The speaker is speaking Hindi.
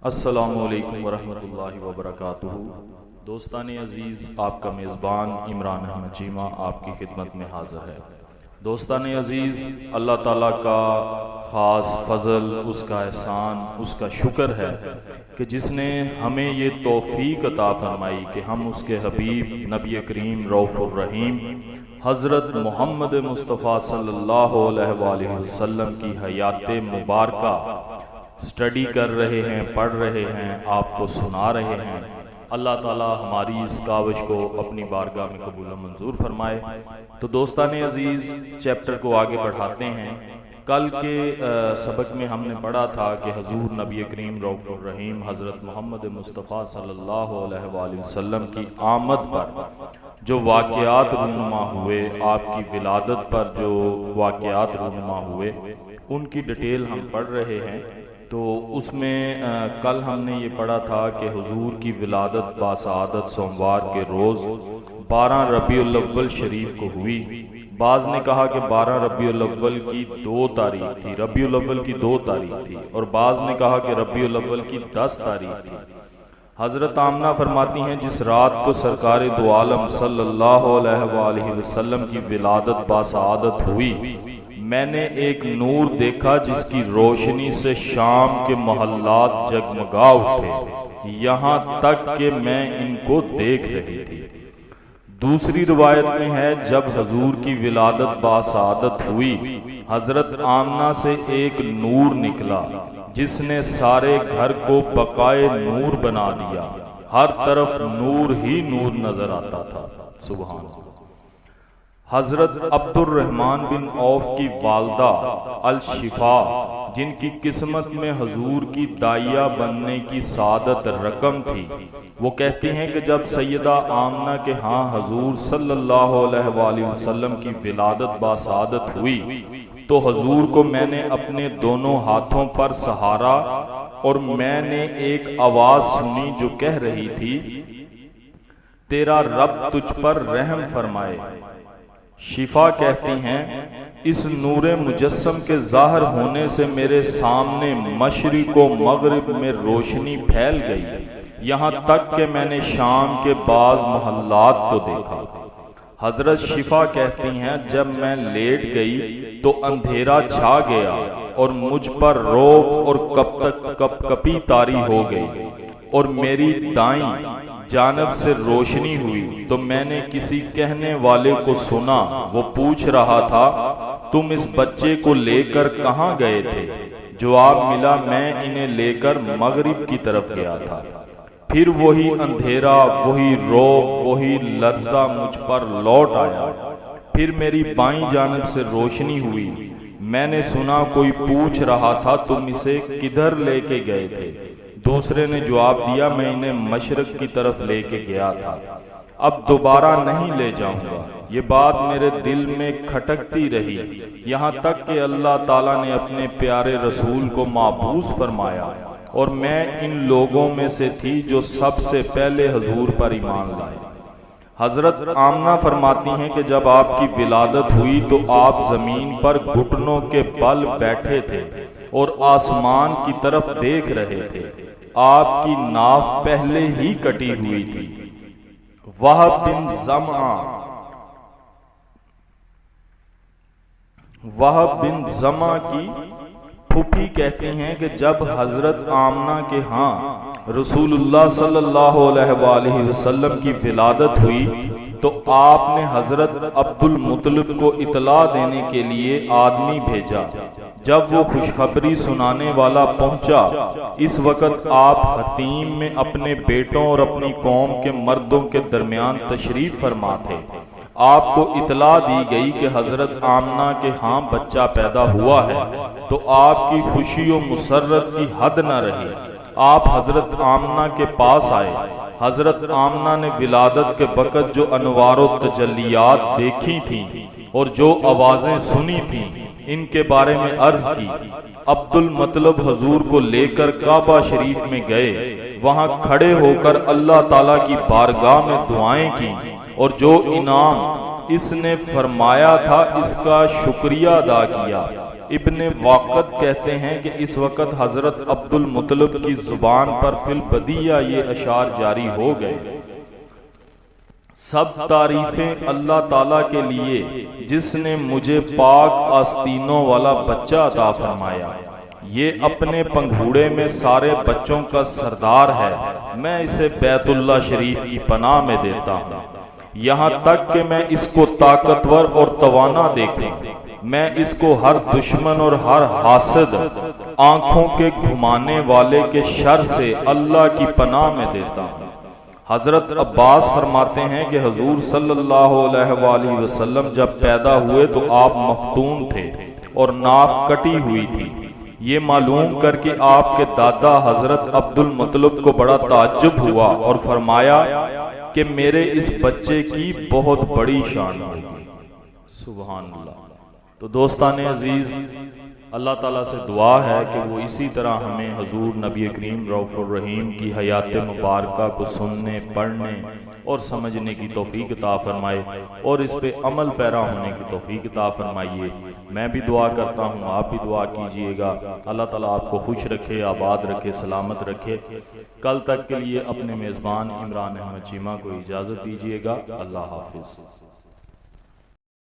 अस्सलामुअलैकुम वरहमतुल्लाहि वबरकातुहू। दोस्तान अज़ीज़, आपका मेज़बान इमरान अहमद चीमा आपकी खिदमत में हाज़िर है। दोस्तान अज़ीज़, अल्लाह ताला का ख़ास फ़ज़ल, उसका एहसान, उसका शुक्र है कि जिसने हमें ये तौफ़ीक अता फ़रमाई कि हम उसके हबीब नबी करीम रऊफ़ुर रहीम हज़रत मोहम्मद मुस्तफ़ा सल्लल्लाहु अलैहि वसल्लम की हयात मुबारका स्टडी कर रहे हैं, पढ़ रहे हैं, आपको सुना रहे हैं। अल्लाह ताला हमारी इस काविश को अपनी बारगाह में कबूल मंजूर फरमाए। तो दोस्तान अजीज़, चैप्टर को आगे बढ़ाते हैं। कल के सबक में हमने पढ़ा था कि हजूर नबी करीम रऊफ़ुर रहीम हज़रत मोहम्मद मुस्तफ़ा सल्लल्लाहु अलैहि वसल्लम की आमद पर जो वाक़यात रूनुमा हुए, आपकी विलादत पर जो वाक़यात रूनुमा हुए, उनकी डिटेल हम पढ़ रहे हैं। तो उसमें कल हमने ये पढ़ा था कि हुजूर की विलादत बासआदत सोमवार के रोज़ 12 रबीउल अव्वल शरीफ को हुई। बाज़ ने कहा कि 12 रबीउल अव्वल की 2 तारीख थी, रबीउल अव्वल की 2 तारीख थी, और बाज़ ने कहा कि रबीउल अव्वल की 10 तारीख थी। हज़रत आमना फरमाती हैं, जिस रात को सरकार दो आलम सल्लल्लाहु अलैहि वसल्लम की विलादत बासआदत हुई, मैंने एक नूर देखा जिसकी रोशनी से शाम के मोहल्लात जगमगा उठे, यहाँ तक कि मैं इनको देख रही थी। दूसरी रिवायत में है, जब हजूर की विलादत बासआदत हुई, हजरत आमना से एक नूर निकला जिसने सारे घर को बकाए नूर बना दिया। हर तरफ नूर ही नूर नजर आता था। सुभान अल्लाह। हजरत अब्दुर्रहमान बिन औफ की वालदा अल शिफा, जिनकी किस्मत में हजूर की दाइया बनने की सादत रकम थी, वो कहती हैं कि जब सैयदा आमना के यहाँ हजूर सल्लल्लाहु अलैहि वसल्लम की विलादत बासादत हुई, तो हजूर को मैंने अपने दोनों हाथों पर सहारा और मैंने एक आवाज सुनी जो कह रही थी, तेरा रब तुझ पर रहम फरमाए। शिफा कहती हैं, इस नूरे मुजस्सम के ज़ाहिर होने से मेरे सामने मशरिक़ व मग़रिब में रोशनी फैल गई, यहाँ तक कि मैंने शाम के बाज़ मोहल्लात को देखा। हजरत शिफा कहती हैं, जब मैं लेट गई तो अंधेरा छा गया और मुझ पर रौब और कपकपी तारी हो गई, और मेरी दाईं जानब से रोशनी हुई तो मैंने किसी कहने वाले को सुना। वो पूछ रहा था, तुम इस बच्चे को लेकर कहाँ गए थे? जवाब मिला, मैं इन्हें लेकर मगरिब की तरफ गया था। फिर वही अंधेरा, वही रौब, वही लर्जा मुझ पर लौट आया। फिर मेरी बाईं जानब से रोशनी हुई। मैंने सुना कोई पूछ रहा था, तुम इसे किधर लेके गए थे? दूसरे ने जवाब दिया, मैं इन्हें मशरक की तरफ लेके गया था, अब दोबारा नहीं ले जाऊंगा। ये बात मेरे दिल में खटकती रही, यहाँ तक कि अल्लाह ताला ने अपने प्यारे रसूल को माबूस फरमाया, और मैं इन लोगों में से थी जो सबसे पहले हजूर पर ईमान लाए। हजरत आमना फरमाती हैं कि जब आपकी विलादत हुई तो आप जमीन पर घुटनों के बल बैठे थे और आसमान की तरफ देख रहे थे। आपकी नाफ पहले ही कटी हुई थी। वहब बिन जमा की फूफी कहती हैं कि जब हजरत आमना के यहाँ रसूलुल्लाह सल्लल्लाहु अलैहि वसल्लम की विलादत हुई तो आपने हजरत अब्दुल मुत्तलिब को इतला देने के लिए आदमी भेजा। जब वो खुशखबरी सुनाने वाला पहुंचा, इस वक्त आप हतीम में अपने बेटों और अपनी कौम के मर्दों के दरमियान तशरीफ फरमा थे। आपको इतला दी गई कि हजरत आमना के यहाँ बच्चा पैदा हुआ है, तो आपकी खुशी और मुसर्रत की हद न रही। आप हजरत आमना के पास आए। हजरत आमना ने विलादत के वक़्त जो अनवारो तजल्लियात देखी थी और जो आवाजें सुनी थी, इनके बारे में अर्ज की। अब्दुल मतलब हजूर को लेकर काबा शरीफ में गए, वहां खड़े होकर अल्लाह ताला की बारगाह में दुआएं की, और जो इनाम इसने फरमाया था, इसका शुक्रिया अदा किया। इब्ने वाक़द कहते हैं कि इस वक़्त हज़रत अब्दुल मुत्तलिब की ज़ुबान पर फिल बदिया ये अशार जारी हो गए। सब तारीफें अल्लाह ताला के लिए जिसने मुझे पाक आस्तीनों वाला बच्चा अता फरमाया। ये अपने पंघूड़े में सारे बच्चों का सरदार है। मैं इसे बैतुल्लाह शरीफ की पनाह में देता हूँ, यहाँ तक कि मैं इसको ताकतवर और तवाना देखूं। मैं इसको हर दुश्मन और हर हासद, आंखों के घुमाने वाले के शर से अल्लाह की पनाह में देता हूँ। हजरत अब्बास फरमाते हैं कि हुजूर सल्लल्लाहु अलैहि वसल्लम जब पैदा हुए तो आप मख्तून थे और नाफ कटी हुई थी। ये मालूम करके आपके दादा हजरत अब्दुल मुत्तलिब को बड़ा ताज्जुब हुआ और फरमाया कि मेरे इस बच्चे की बहुत बड़ी शान होगी। सुभान अल्लाह। तो दोस्ताने अजीज, अल्लाह ताला से दुआ है कि वो इसी तरह हमें हुजूर नबी करीम रऊफ़ुर रहीम की हयात मुबारका को सुनने, पढ़ने और समझने की तौफीक अता फरमाए और इस पे अमल पैरा होने की तौफीक अता फरमाइए। मैं भी दुआ करता हूँ, आप भी दुआ कीजिएगा। अल्लाह ताला आपको खुश रखे, आबाद रखे, सलामत रखे। कल तक के लिए अपने मेज़बान इमरान अहमद चीमा को इजाज़त दीजिएगा। अल्लाह हाफिज़।